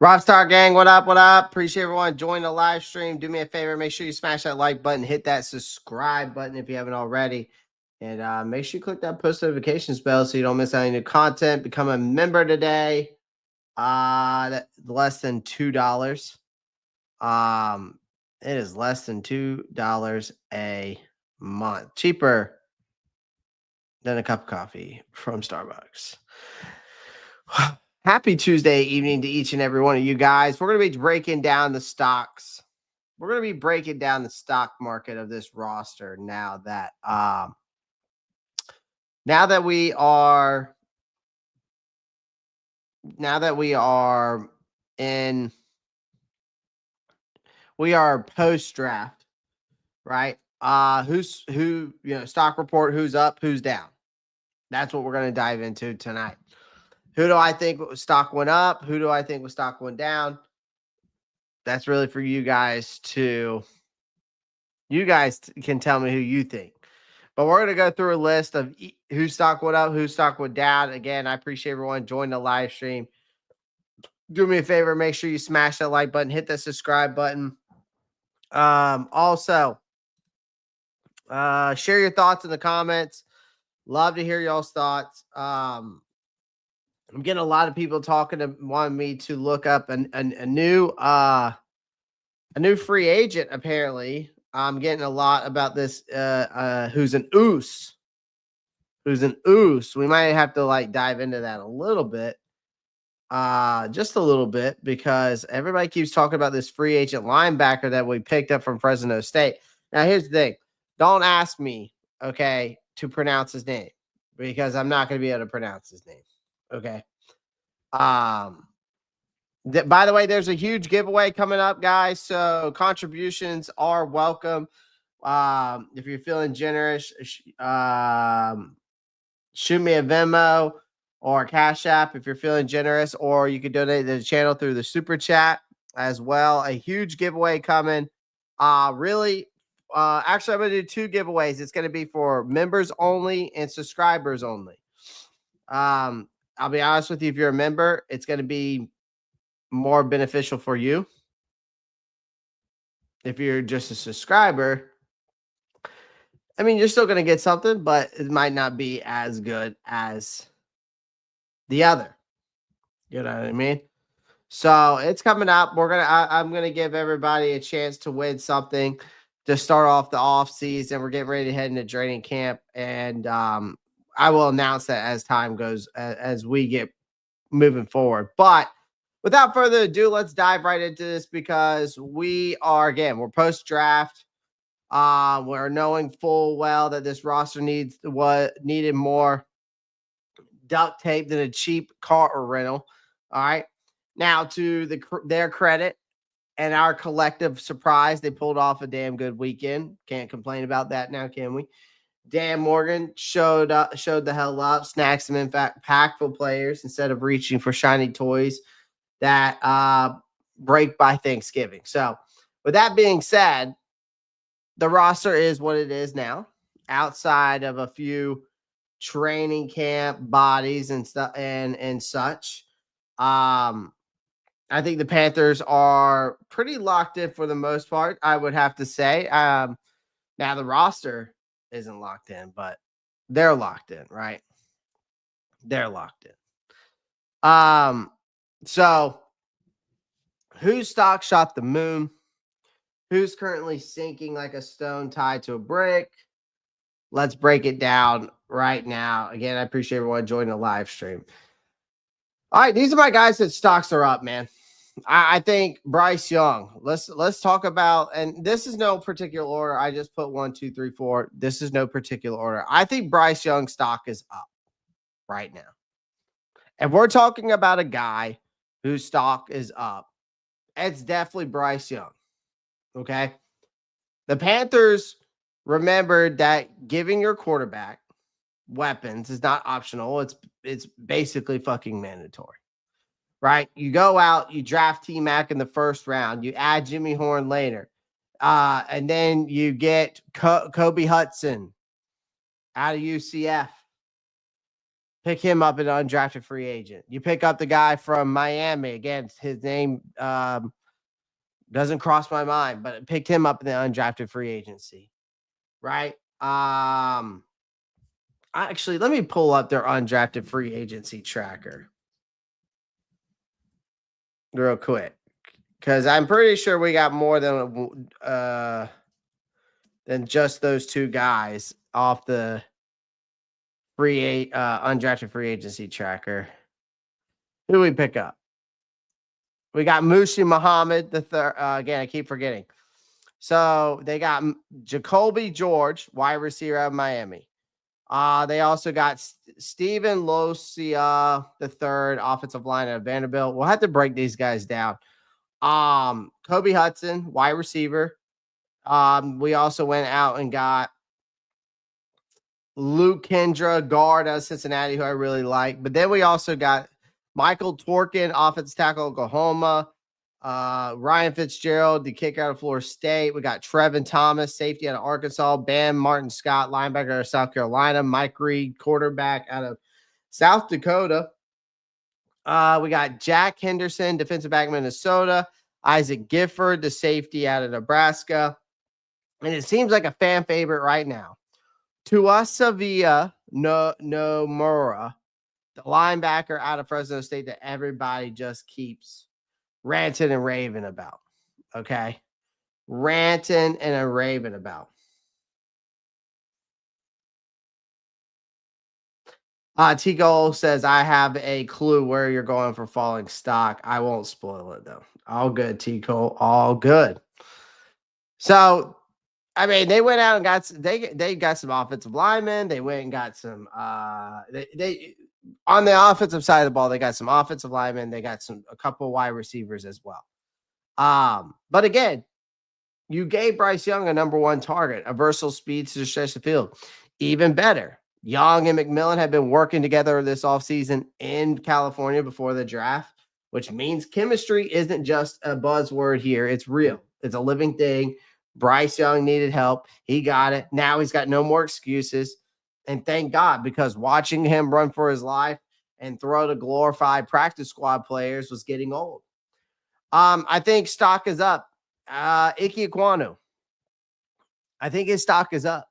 Rockstar Gang, what up? What up? Appreciate everyone joining the live stream. Do me a favor, make sure you smash that like button, hit that subscribe button if you haven't already, and make sure you click that post notifications bell so you don't miss any new content. Become a member today. Less than $2. It is less than $2 a month, cheaper than a cup of coffee from Starbucks. Happy Tuesday evening to each and every one of you guys. We're going to be breaking down the stocks. We're going to be breaking down the stock market of this roster now that we are post draft, right? Stock report, who's up, who's down. That's what we're going to dive into tonight. Who do I think stock went up? Who do I think stock went down? That's really for you guys to. You guys can tell me who you think. But we're going to go through a list of whose stock went up, whose stock went down. Again, I appreciate everyone joining the live stream. Do me a favor, make sure you smash that like button, hit the subscribe button. Also, share your thoughts in the comments. Love to hear y'all's thoughts. I'm getting a lot of people wanting me to look up a new free agent. Apparently, I'm getting a lot about this. Who's an oos? Who's an oos? We might have to dive into that a little bit, just a little bit, because everybody keeps talking about this free agent linebacker that we picked up from Fresno State. Now, here's the thing: don't ask me, okay, to pronounce his name, because I'm not going to be able to pronounce his name. Okay. By the way, there's a huge giveaway coming up, guys. So contributions are welcome. If you're feeling generous, shoot me a Venmo or a Cash App if you're feeling generous, or you can donate to the channel through the super chat as well. A huge giveaway coming. Actually, I'm going to do two giveaways. It's going to be for members only and subscribers only. I'll be honest with you, if you're a member, it's going to be more beneficial for you. If you're just a subscriber, I mean, you're still going to get something, but it might not be as good as the other. You know what I mean? So it's coming up. I'm going to give everybody a chance to win something to start off the off season. We're getting ready to head into training camp, and I will announce that as time goes, as we get moving forward. But without further ado, let's dive right into this, because we're post draft. We're knowing full well that this roster needed more duct tape than a cheap car rental. All right. Now, to their credit and our collective surprise, they pulled off a damn good weekend. Can't complain about that now, can we? Dan Morgan showed the hell up, snagged some impactful players instead of reaching for shiny toys that break by Thanksgiving. So, with that being said, the roster is what it is now, outside of a few training camp bodies and stuff and such. I think the Panthers are pretty locked in for the most part, I would have to say. Now the roster isn't locked in, but they're locked in, right? They're locked in. So whose stock shot the moon? Who's currently sinking like a stone tied to a brick? Let's break it down right now. Again, I appreciate everyone joining the live stream. All right, these are my guys that stocks are up, man. I think Bryce Young. Let's talk about, and this is no particular order. I just put 1, 2, 3, 4. This is no particular order. I think Bryce Young stock is up right now. If we're talking about a guy whose stock is up, it's definitely Bryce Young. Okay. The Panthers remembered that giving your quarterback weapons is not optional. It's basically fucking mandatory. Right? You go out, you draft T-Mac in the first round, you add Jimmy Horn later, and then you get Kobe Hudson out of UCF. Pick him up an undrafted free agent. You pick up the guy from Miami. Again, his name doesn't cross my mind, but picked him up in the undrafted free agency. Right? Actually, let me pull up their undrafted free agency tracker real quick. Because I'm pretty sure we got more than just those two guys off the undrafted free agency tracker. Who we pick up? We got Mushi Muhammad the third. Again, I keep forgetting. So they got Jacoby George, wide receiver out of Miami. They also got Steven Losia the third, offensive line at Vanderbilt. We'll have to break these guys down. Kobe Hudson, wide receiver. We also went out and got Luke Kendra, guard out of Cincinnati, who I really like. But then we also got Michael Torkin, offensive tackle, Oklahoma. Ryan Fitzgerald, the kicker out of Florida State. We got Trevin Thomas, safety out of Arkansas. Bam Martin Scott, linebacker out of South Carolina. Mike Reed, quarterback out of South Dakota. We got Jack Henderson, defensive back, Minnesota. Isaac Gifford, the safety out of Nebraska. And it seems like a fan favorite right now. Tuasavia Nomura, the linebacker out of Fresno State that everybody just keeps ranting and raving about. Okay. Ranting and raving about. Tico says, I have a clue where you're going for falling stock. I won't spoil it though. All good, Tico. All good. So, I mean, they went out and got they got some offensive linemen. They went and got some they on the offensive side of the ball, they got some offensive linemen. They got a couple wide receivers as well. But again, you gave Bryce Young a number one target, a versatile speed to stretch the field. Even better, Young and McMillan have been working together this offseason in California before the draft, which means chemistry isn't just a buzzword here. It's real. It's a living thing. Bryce Young needed help. He got it. Now he's got no more excuses. And thank God, because watching him run for his life and throw to glorified practice squad players was getting old. I think stock is up. Ike Ekwonu. I think his stock is up.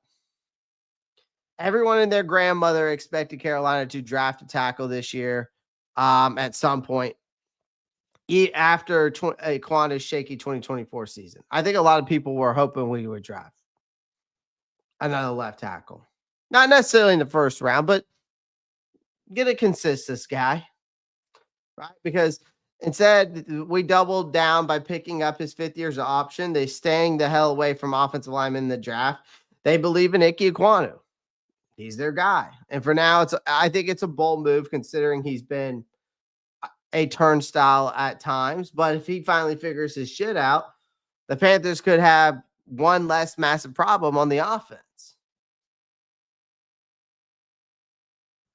Everyone and their grandmother expected Carolina to draft a tackle this year at some point after Ekwonu's shaky 2024 season. I think a lot of people were hoping we would draft another left tackle. Not necessarily in the first round, but get a consistent guy, right? Because instead, we doubled down by picking up his 5th year's option. They staying the hell away from offensive linemen in the draft. They believe in Ike Ekwonu. He's their guy. And for now, I think it's a bold move considering he's been a turnstile at times. But if he finally figures his shit out, the Panthers could have one less massive problem on the offense.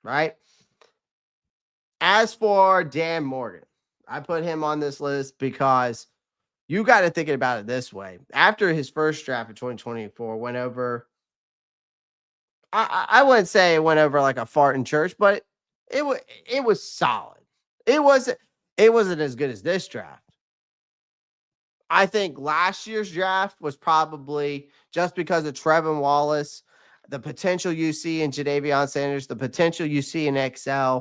Right? As for Dan Morgan, I put him on this list because you got to think about it this way. After his first draft in 2024 went over, I wouldn't say it went over like a fart in church, but it was solid. It wasn't as good as this draft. I think last year's draft was probably just because of Trevin Wallace, the potential you see in Jadavion Sanders, the potential you see in XL,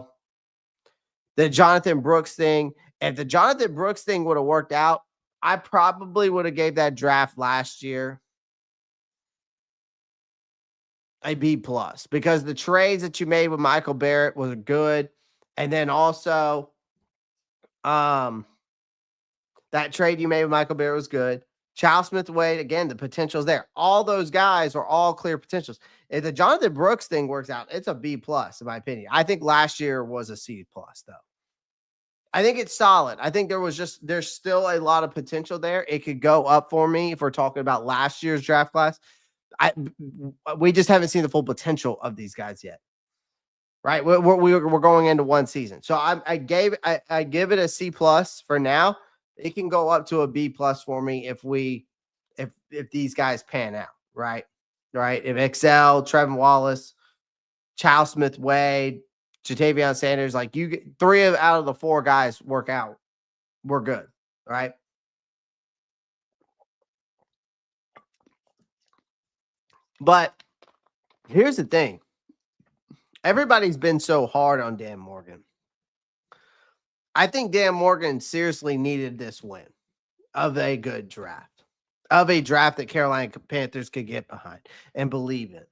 the Jonathan Brooks thing. If the Jonathan Brooks thing would have worked out, I probably would have gave that draft last year a B plus because the trades that you made with Michael Barrett was good. And then also, that trade you made with Michael Barrett was good. Charles Smith-Wade, again, the potential's there. All those guys are all clear potentials. If the Jonathan Brooks thing works out, it's a B plus, in my opinion. I think last year was a C plus, though. I think it's solid. I think there's still a lot of potential there. It could go up for me if we're talking about last year's draft class. We just haven't seen the full potential of these guys yet. Right? We're going into one season. So I give it a C plus for now. It can go up to a B plus for me if these guys pan out, right? Right. If XL, Trevin Wallace, Charles Smith-Wade, Jatavion Sanders, like you get 3 out of the 4 guys work out. We're good, right? But here's the thing. Everybody's been so hard on Dan Morgan. I think Dan Morgan seriously needed this win of a good draft, of a draft that Carolina Panthers could get behind and believe in.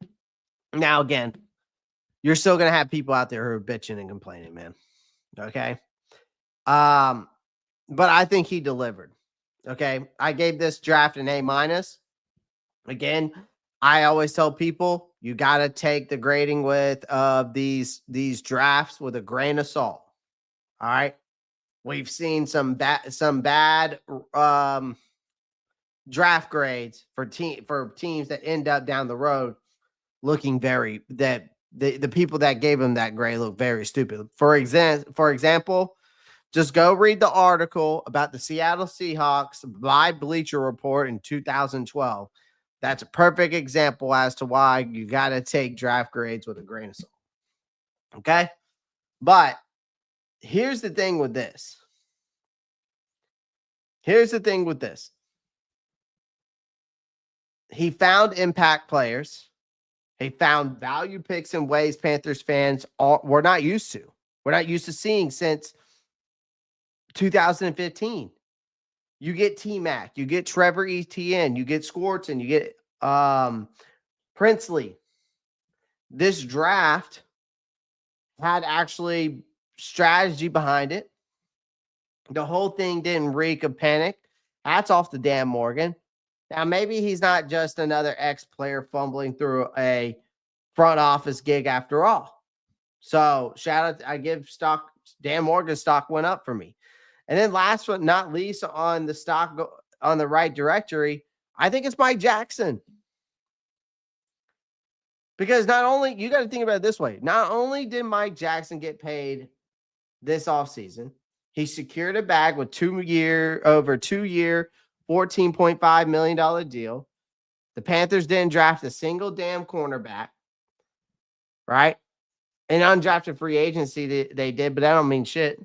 Now, again, you're still going to have people out there who are bitching and complaining, man. Okay. But I think he delivered. Okay. I gave this draft an A minus. Again, I always tell people you got to take the grading with these drafts with a grain of salt. All right. We've seen some bad draft grades for teams that end up down the road looking very that the people that gave them that grade look very stupid. For example, just go read the article about the Seattle Seahawks by Bleacher Report in 2012. That's a perfect example as to why you got to take draft grades with a grain of salt. Okay? But here's the thing with this. He found impact players. He found value picks in ways Panthers fans were not used to. We're not used to seeing since 2015. You get T-Mac, you get Trevor Etienne, you get Swartzen, you get Princely. This draft had actually strategy behind it. The whole thing didn't reek of panic. Hats off to Dan Morgan. Now, maybe he's not just another ex-player fumbling through a front office gig after all. So, shout out, I give stock, Dan Morgan's stock went up for me. And then last but not least on the stock on the right directory, I think it's Mike Jackson. Because not only, you got to think about it this way, not only did Mike Jackson get paid this offseason, he secured a bag with 2 year, $14.5 million deal. The Panthers didn't draft a single damn cornerback, right? And undrafted free agency they did, but that don't mean shit.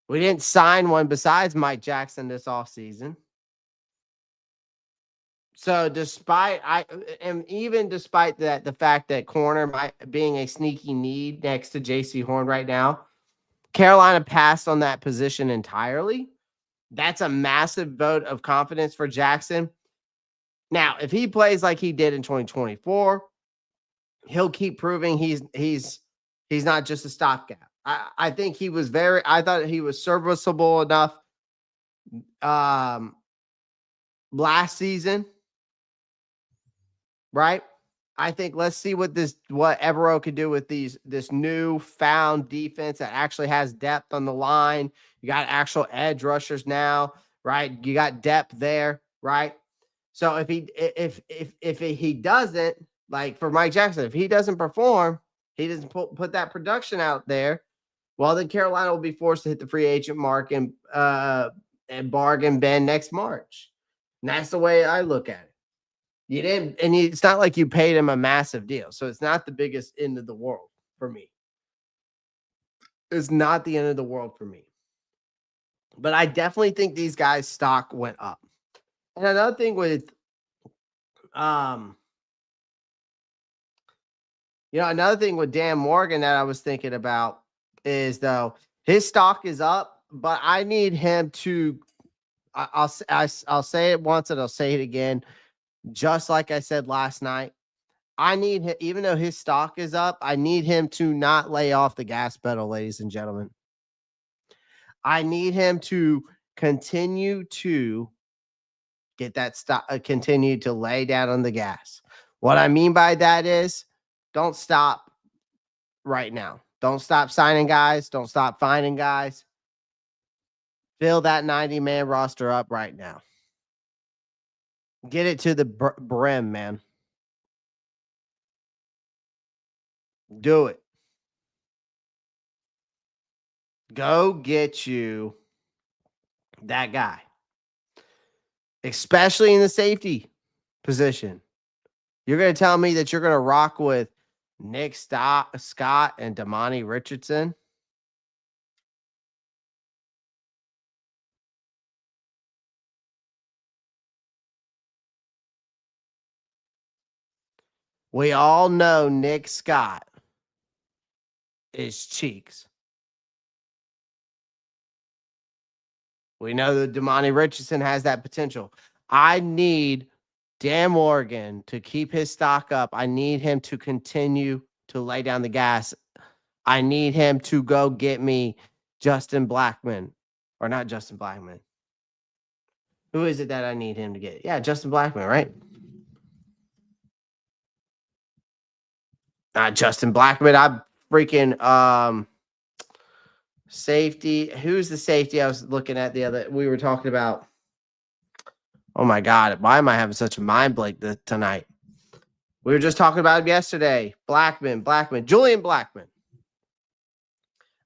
We didn't sign one besides Mike Jackson this offseason. So despite the fact that corner being a sneaky need next to JC Horn right now, Carolina passed on that position entirely. That's a massive vote of confidence for Jackson. Now, if he plays like he did in 2024, he'll keep proving he's not just a stopgap. I think he was I thought he was serviceable enough last season, right? I think let's see what Evero could do with this new found defense that actually has depth on the line. You got actual edge rushers now, right? You got depth there, right? So if he doesn't, like for Mike Jackson, if he doesn't perform, he doesn't put that production out there, well, then Carolina will be forced to hit the free agent mark and bargain bin next March. And that's the way I look at it. You didn't, and it's not like you paid him a massive deal. So it's not the biggest end of the world for me. It's not the end of the world for me. But I definitely think these guys' stock went up. And another thing with another thing with Dan Morgan that I was thinking about is, though, his stock is up, but I need him to I'll say it once and I'll say it again. Just like I said last night, I need him, even though his stock is up, I need him to not lay off the gas pedal, ladies and gentlemen. I need him to continue to get that stock, continue to lay down on the gas. What I mean by that is don't stop right now. Don't stop signing guys. Don't stop finding guys. Fill that 90-man roster up right now. Get it to the brim, man. Do it. Go get you that guy, especially in the safety position. You're going to tell me that you're going to rock with Nick Scott and Damani Richardson. We all know Nick Scott is cheeks. We know that Damani Richardson has that potential. I need Dan Morgan to keep his stock up. I need him to continue to lay down the gas. I need him to go get me Justin Blackman. Or not Justin Blackman. Who is it that I need him to get? Yeah, Justin Blackman, right? Not Justin Blackman. I'm freaking safety. Who's the safety I was looking at the other? We were talking about. Oh my God! Why am I having such a mind blank tonight? We were just talking about him yesterday. Blackman, Julian Blackman.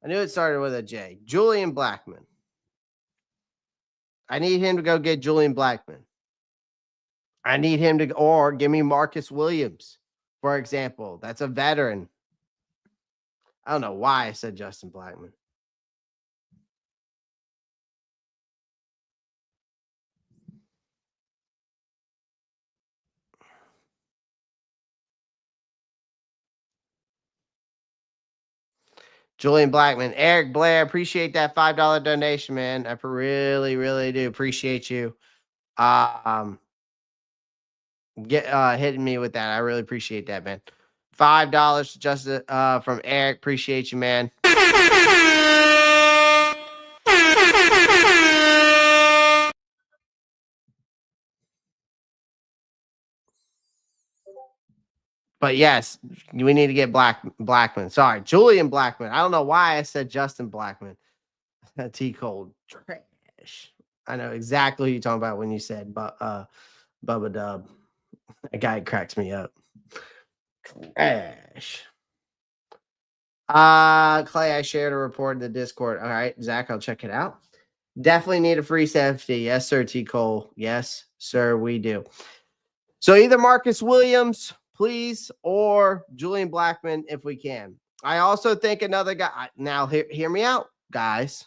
I knew it started with a J. Julian Blackman. I need him to go get Julian Blackman. I need him to, or give me Marcus Williams, for example. That's a veteran. I don't know why I said Justin Blackman. Julian Blackman, Eric Blair, appreciate that $5 donation, man. I really, really do appreciate you. Hitting me with that. I really appreciate that, man. $5 just from Eric. Appreciate you, man. But yes, we need to get Blackman. Sorry, Julian Blackman. I don't know why I said Justin Blackman. T Cold trash. I know exactly what you're talking about when you said Bubba Dub. That guy cracks me up. Trash. Clay, I shared a report in the Discord. All right, Zach, I'll check it out. Definitely need a free safety. Yes, sir, T. Cole. Yes, sir, we do. So either Marcus Williams, please, or Julian Blackman if we can. I also think another guy. Now, hear me out, guys.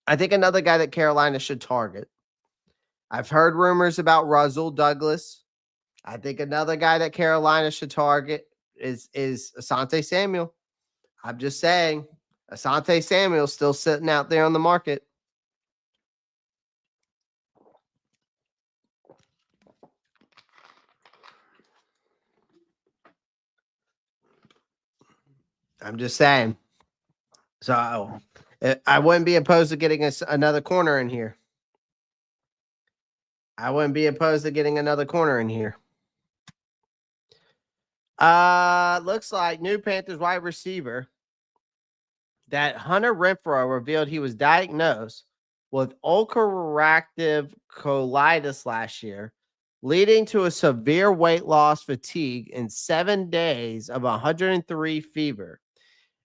I think another guy that Carolina should target. I've heard rumors about Russell Douglas. I think another guy that Carolina should target is Asante Samuel. I'm just saying, Asante Samuel's still sitting out there on the market. I'm just saying. So I wouldn't be opposed to getting another corner in here. I wouldn't be opposed to getting another corner in here. Looks like new Panthers wide receiver that Hunter Renfrow revealed he was diagnosed with ulcerative colitis last year, leading to a severe weight loss, fatigue, in 7 days of 103 fever.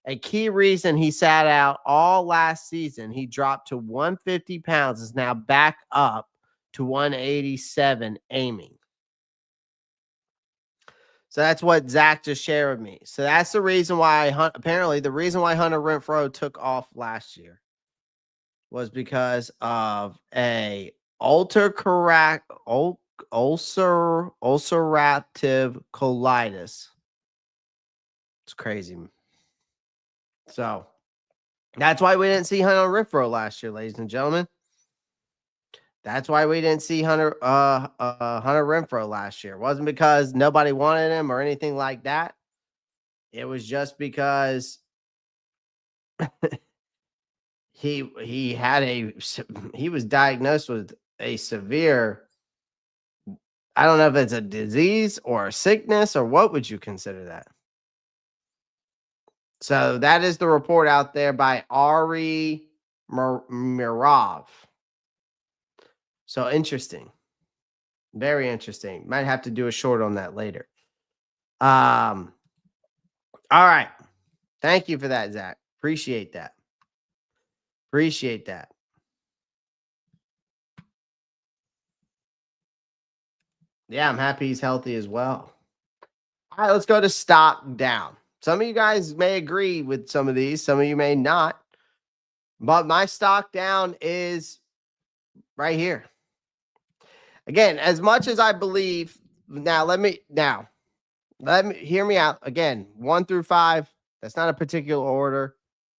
A key reason he sat out all last season, he dropped to 150 pounds, is now back up to 187 aiming. So that's what Zach just shared with me. So that's the reason why, apparently, the reason why Hunter Renfrow took off last year was because of a ulcerative colitis. It's crazy. So that's why we didn't see Hunter Renfrow last year, ladies and gentlemen. That's why we didn't see Hunter Renfrow last year. It wasn't because nobody wanted him or anything like that. It was just because he was diagnosed with a severe, I don't know if it's a disease or a sickness, or what would you consider that? So that is the report out there by Ari Mirov. So interesting. Very interesting. Might have to do a short on that later. All right. Thank you for that, Zach. Appreciate that. Appreciate that. Yeah, I'm happy he's healthy as well. All right, let's go to stock down. Some of you guys may agree with some of these, some of you may not. But my stock down is right here. Again, as much as I believe, let me hear me out. Again, 1 through 5. That's not a particular order.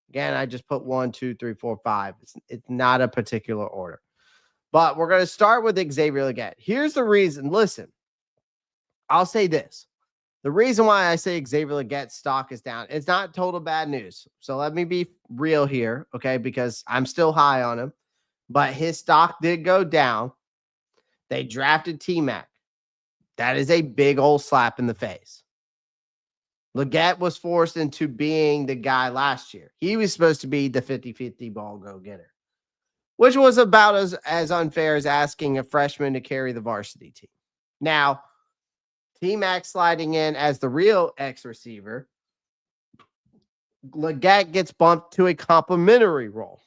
Again, I just put 1, 2, 3, 4, 5. It's not a particular order. But we're going to start with Xavier Leggett. Here's the reason. Listen, I'll say this. The reason why I say Xavier Leggett's stock is down, it's not total bad news. So let me be real here, okay? Because I'm still high on him. But his stock did go down. They drafted T-Mac. That is a big old slap in the face. Leggett was forced into being the guy last year. He was supposed to be the 50-50 ball go-getter, which was about as unfair as asking a freshman to carry the varsity team. Now, T-Mac sliding in as the real X receiver, Leggett gets bumped to a complimentary role.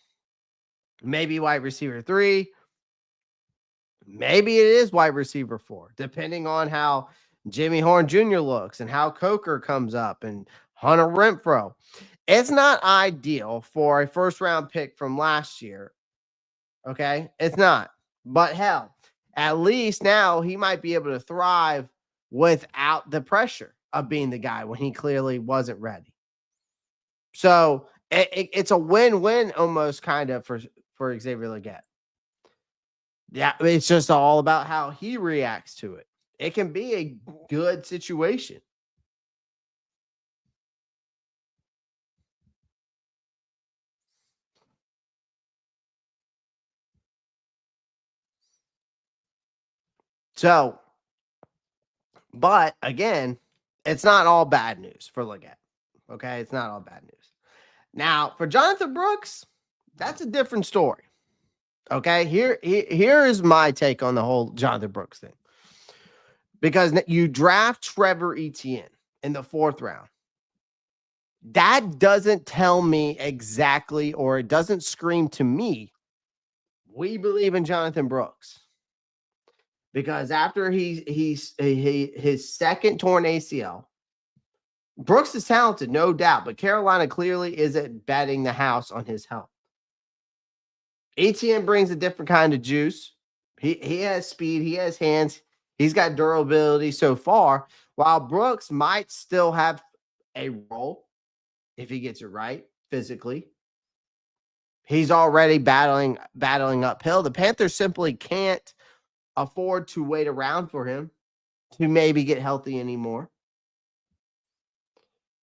Maybe wide receiver 3. Maybe it is wide receiver 4, depending on how Jimmy Horn Jr. looks and how Coker comes up and Hunter Renfro. It's not ideal for a first-round pick from last year. Okay? It's not. But hell, at least now he might be able to thrive without the pressure of being the guy when he clearly wasn't ready. So it's a win-win almost kind of for Xavier Leggett. Yeah, it's just all about how he reacts to it. It can be a good situation. So, but again, it's not all bad news for Leggett. Okay, it's not all bad news. Now, for Jonathan Brooks, that's a different story. Okay, here is my take on the whole Jonathan Brooks thing. Because you draft Trevor Etienne in the 4th round. That doesn't tell me exactly, or it doesn't scream to me, we believe in Jonathan Brooks. Because after his second torn ACL, Brooks is talented, no doubt, but Carolina clearly isn't betting the house on his health. Etienne brings a different kind of juice. He has speed, he has hands, he's got durability so far, while Brooks might still have a role if he gets it right physically. He's already battling uphill. The Panthers simply can't afford to wait around for him to maybe get healthy anymore.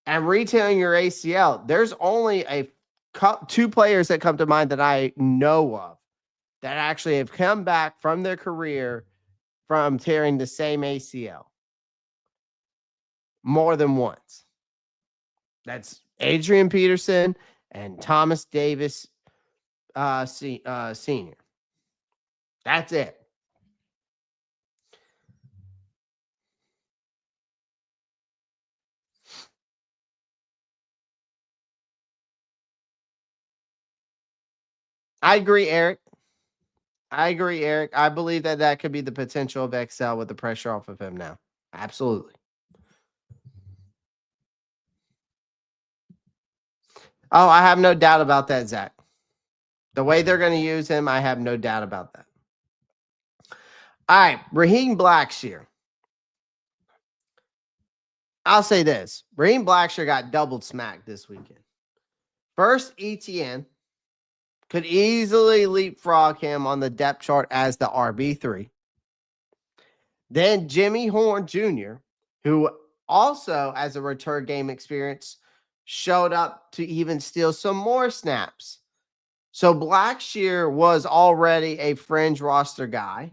And retailing your ACL, there's only 2 players that come to mind that I know of that actually have come back from their career from tearing the same ACL more than once. That's Adrian Peterson and Thomas Davis Sr. That's it. I agree, Eric. I believe that could be the potential of Excel with the pressure off of him now. Absolutely. Oh, I have no doubt about that, Zach. The way they're going to use him, I have no doubt about that. All right, Raheem Blackshear. I'll say this. Raheem Blackshear got doubled smacked this weekend. First, ETN could easily leapfrog him on the depth chart as the RB3. Then Jimmy Horn Jr., who also, as a return game experience, showed up to even steal some more snaps. So Blackshear was already a fringe roster guy.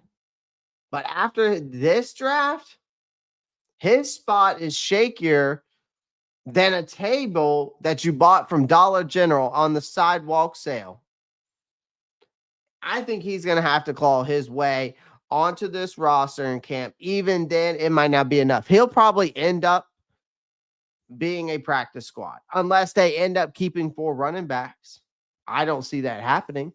But after this draft, his spot is shakier than a table that you bought from Dollar General on the sidewalk sale. I think he's going to have to claw his way onto this roster in camp. Even then, it might not be enough. He'll probably end up being a practice squad unless they end up keeping 4 running backs. I don't see that happening.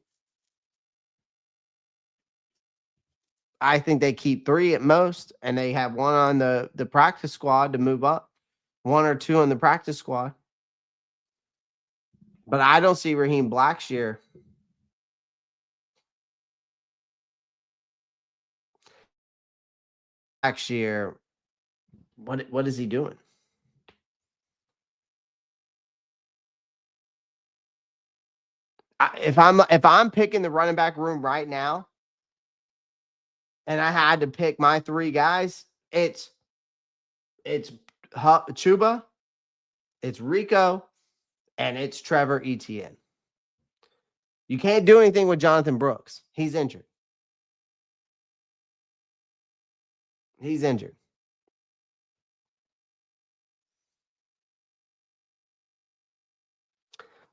I think they keep 3 at most, and they have one on the practice squad to move up. one or two on the practice squad. But I don't see Raheem Blackshear. Blackshear, what is he doing? If I'm picking the running back room right now, and I had to pick my three guys, it's Chuba, it's Rico, and it's Trevor Etienne. You can't do anything with Jonathan Brooks. He's injured. He's injured.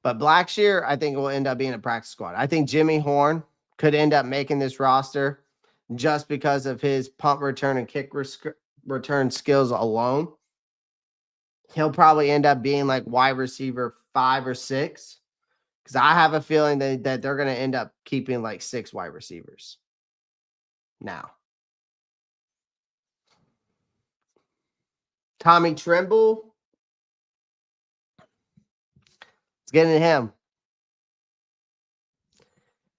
But Blackshear, I think, will end up being a practice squad. I think Jimmy Horn could end up making this roster just because of his punt return and kick return skills alone. He'll probably end up being like wide receiver 5 or 6 because I have a feeling that they're going to end up keeping like 6 wide receivers now. Tommy Tremble, it's getting to him.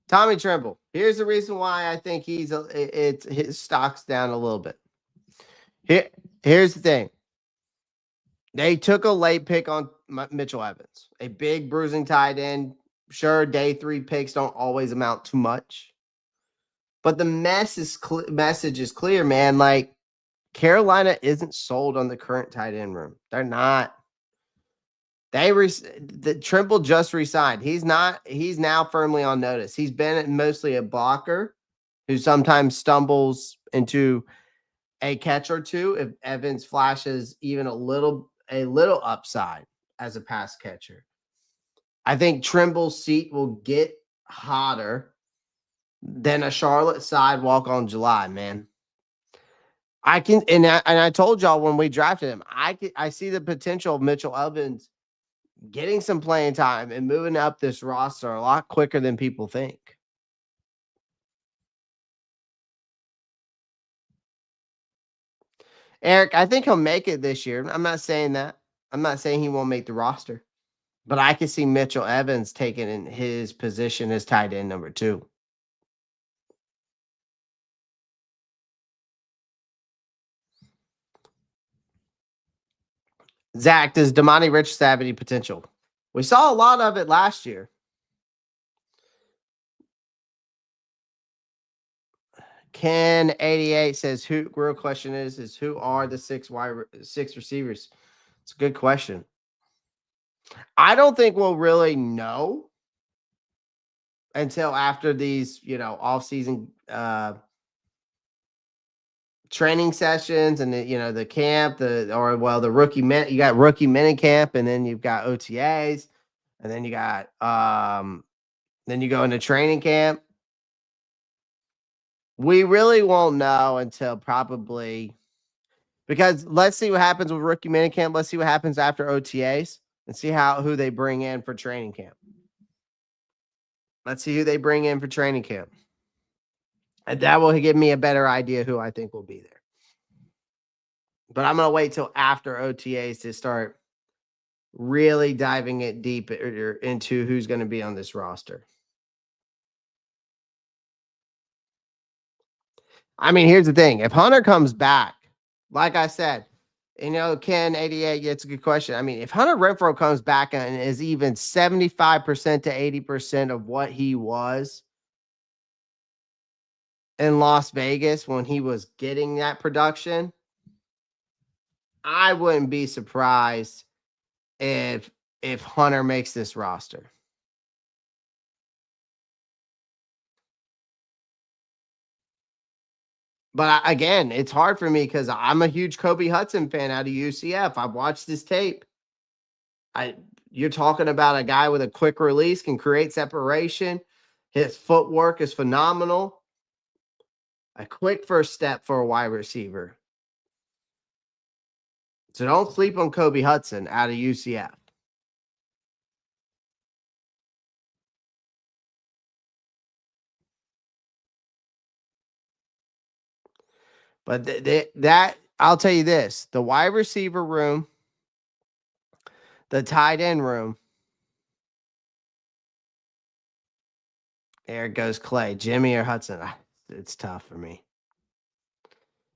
Tommy Tremble. Here's the reason why I think his stock's down a little bit. Here's the thing. They took a late pick on Mitchell Evans, a big bruising tight end. Sure, day 3 picks don't always amount to much, but the message is clear, man. Like Carolina isn't sold on the current tight end room. They're not. The Trimble just resigned. He's now firmly on notice. He's been mostly a blocker who sometimes stumbles into a catch or two if Evans flashes even a little upside as a pass catcher. I think Trimble's seat will get hotter than a Charlotte sidewalk on July, man. I told y'all when we drafted him, I see the potential of Mitchell Evans getting some playing time and moving up this roster a lot quicker than people think. Eric, I think he'll make it this year. I'm not saying that. I'm not saying he won't make the roster. But I can see Mitchell Evans taking in his position as tight end number 2. Zach, does Damani Richardson have any potential? We saw a lot of it last year. Ken88 says, real question is who are the 6 receivers? It's a good question. I don't think we'll really know until after these, off-season training sessions and the camp, the rookie you got rookie mini camp, and then you've got OTAs, and then you got then you go into training camp. We really won't know until probably because let's see what happens with rookie mini camp. Let's see what happens after OTAs and see who they bring in for training camp. Let's see who they bring in for training camp. And that will give me a better idea who I think will be there. But I'm going to wait till after OTAs to start really diving it deep into who's going to be on this roster. I mean, here's the thing. If Hunter comes back, like I said, Ken 88, it's a good question. I mean, if Hunter Renfrow comes back and is even 75% to 80% of what he was in Las Vegas when he was getting that production, I wouldn't be surprised if Hunter makes this roster. But again, it's hard for me because I'm a huge Kobe Hudson fan out of UCF. I've watched this tape. You're talking about a guy with a quick release, can create separation. His footwork is phenomenal. A quick first step for a wide receiver. So don't sleep on Kobe Hudson out of UCF. But that I'll tell you this, the wide receiver room The tight end room. There goes Clay. Jimmy or Hudson. It's tough for me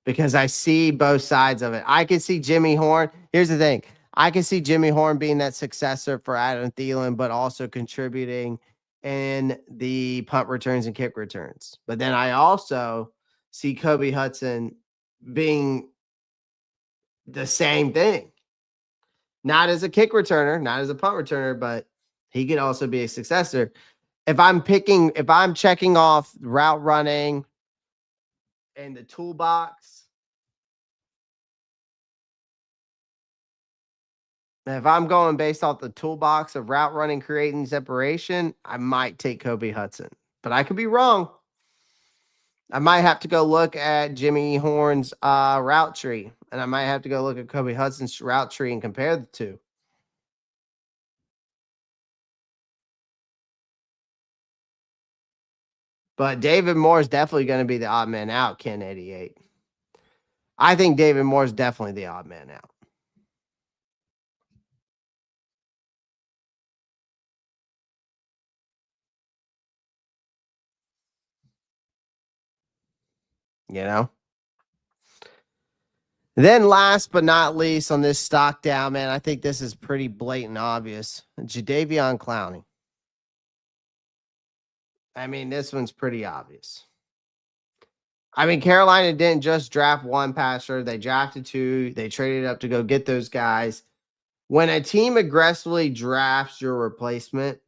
because I see both sides of it. I can see Jimmy Horn. Here's the thing. I can see Jimmy Horn being that successor for Adam Thielen, but also contributing in the punt returns and kick returns. But then I also see Kobe Hudson being the same thing. Not as a kick returner, not as a punt returner, but he could also be a successor. If I'm checking off route running and the toolbox, if I'm going based off the toolbox of route running, creating separation, I might take Kobe Hudson, but I could be wrong. I might have to go look at Jimmy Horn's route tree, and I might have to go look at Kobe Hudson's route tree and compare the two. But David Moore is definitely going to be the odd man out, Ken 88. I think David Moore is definitely the odd man out. You know? Then last but not least on this stock down, man, I think this is pretty blatant obvious. Jadeveon Clowney. I mean, this one's pretty obvious. I mean, Carolina didn't just draft one passer. They drafted two. They traded up to go get those guys. When a team aggressively drafts your replacement,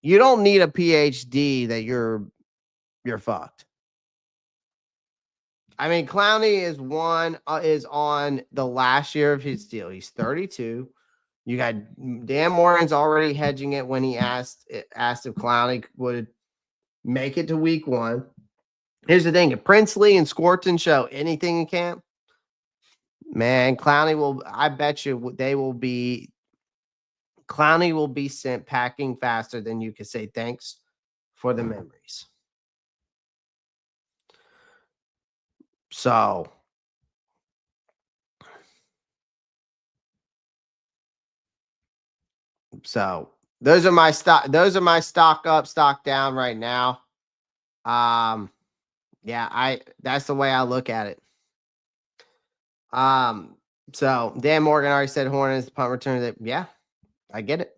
you don't need a PhD that you're fucked. I mean, Clowney is on the last year of his deal. He's 32. You got Dan Morgan's already hedging it when he asked if Clowney would make it to week 1. Here's the thing: if Princely and Scorton show anything in camp, man, Clowney will. I bet you they will be. Clowney will be sent packing faster than you could say thanks for the memories. So those are my stock. Those are my stock up, stock down right now. Yeah, that's the way I look at it. So Dan Morgan already said Horn is the punt returner. That yeah, I get it.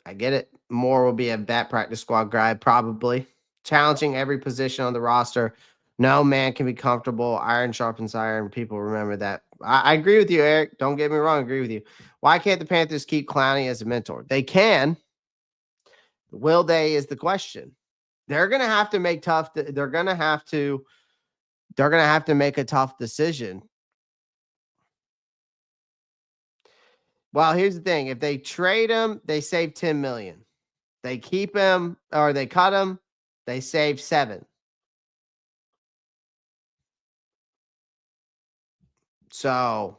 I get it. Moore will be a vet practice squad guy, probably challenging every position on the roster. No man can be comfortable. Iron sharpens iron. People remember that. I agree with you, Eric. Don't get me wrong. I agree with you. Why can't the Panthers keep Clowney as a mentor? They can. Will they is the question. They're gonna have to make tough. They're gonna have to. They're gonna have to make a tough decision. Well, here's the thing: if they trade him, they save 10 million. They keep him or they cut him, they save 7. So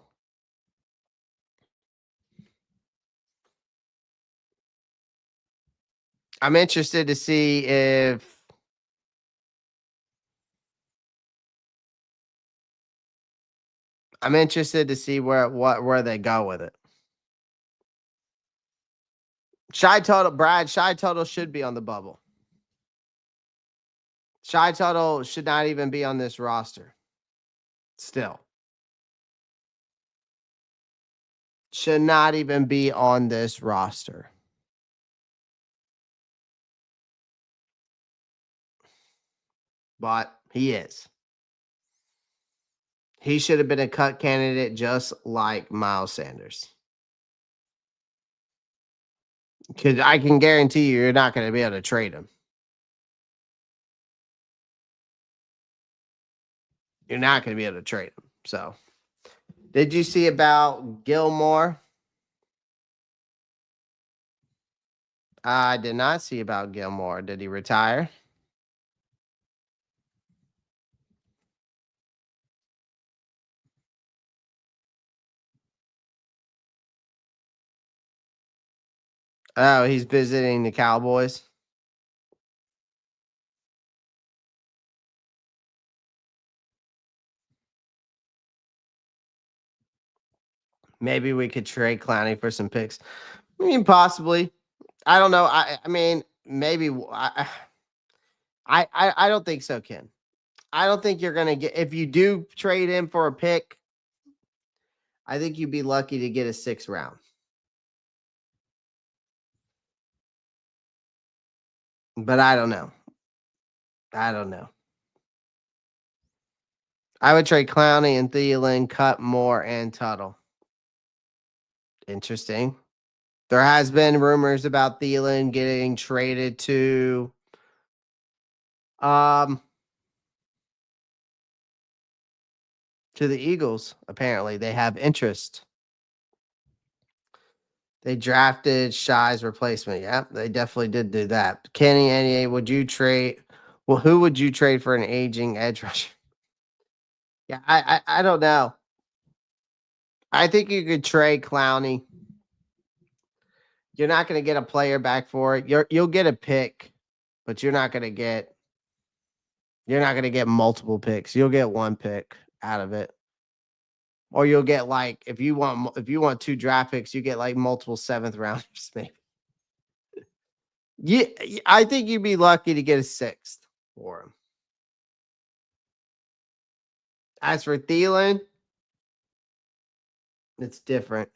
I'm interested to see if where they go with it. Shy Total should be on the bubble. Shy Total should not even be on this roster. Still. Should not even be on this roster. But he is. He should have been a cut candidate just like Miles Sanders. Because I can guarantee you're not going to be able to trade him. You're not going to be able to trade him. So, did you see about Gilmore? I did not see about Gilmore. Did he retire? Oh, he's visiting the Cowboys. Maybe we could trade Clowney for some picks. I mean, possibly. I don't know. I mean, maybe I don't think so, Ken. I don't think you're gonna get if you do trade him for a pick. I think you'd be lucky to get a 6th round. But I don't know. I don't know. I would trade Clowney and Thielen, cut Moore and Tuttle. Interesting. There has been rumors about Thielen getting traded um to the Eagles. Apparently, they have interest. They drafted Shy's replacement. Yeah, they definitely did do that. Kenny, NEA, would you trade? Well, who would you trade for an aging edge rusher? Yeah, I don't know. I think you could trade Clowney. You're not going to get a player back for it. You'll get a pick, but you're not going to get multiple picks. You'll get one pick out of it. Or you'll get like if you want 2 draft picks, you get like multiple 7th rounders maybe. Yeah, I think you'd be lucky to get a 6th for him. As for Thielen, it's different.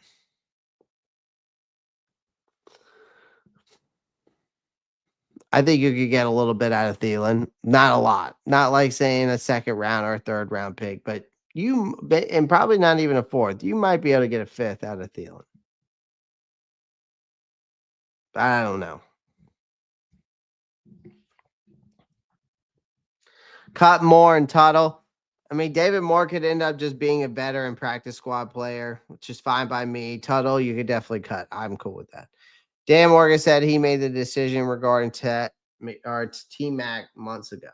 I think you could get a little bit out of Thielen. Not a lot. Not like saying a 2nd round or a 3rd round pick, but and probably not even a 4th. You might be able to get a 5th out of Thielen. I don't know. Cut Moore and Tuttle. I mean, David Moore could end up just being a veteran practice squad player, which is fine by me. Tuttle, you could definitely cut. I'm cool with that. Dan Morgan said he made the decision regarding T-Mac months ago.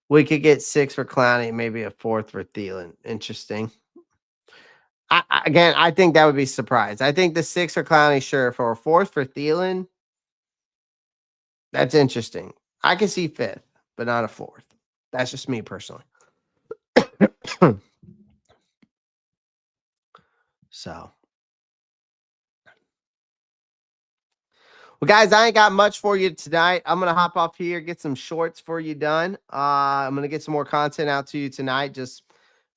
We could get 6 for Clowney, maybe a 4th for Thielen. Interesting. Again, I think that would be surprised. I think the 6 for Clowney, sure. For a 4th for Thielen, that's interesting. I can see 5th, but not a 4th. That's just me personally. So, well, guys, I ain't got much for you tonight. I'm gonna hop off here, get some shorts for you done. I'm gonna get some more content out to you tonight. Just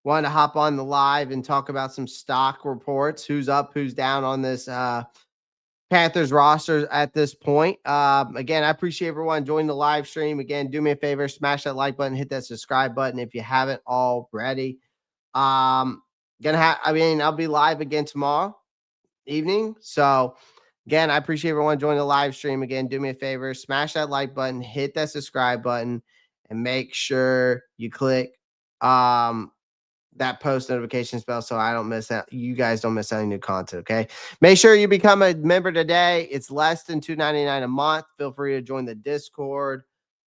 wanted to hop on the live and talk about some stock reports. Who's up, who's down on this Panthers roster at this point. Again, I appreciate everyone joining the live stream. Again, do me a favor, smash that like button, hit that subscribe button if you haven't already. I'll be live again tomorrow evening. So again, I appreciate everyone joining the live stream. Again, do me a favor, smash that like button, hit that subscribe button, and make sure you click that post notifications bell so I don't miss out. You guys don't miss any new content. Okay. Make sure you become a member today. It's less than $2.99 a month. Feel free to join the Discord.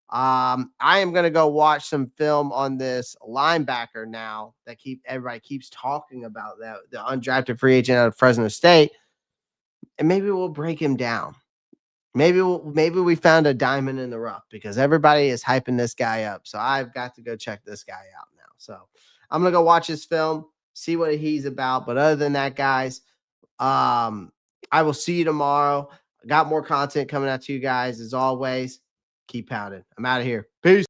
I am gonna go watch some film on this linebacker now that everybody keeps talking about, that the undrafted free agent out of Fresno State, and maybe we'll break him down. Maybe we found a diamond in the rough because everybody is hyping this guy up. So I've got to go check this guy out now. So I'm gonna go watch his film, see what he's about. But other than that, guys, I will see you tomorrow. I got more content coming out to you guys as always. Keep pounding. I'm out of here. Peace.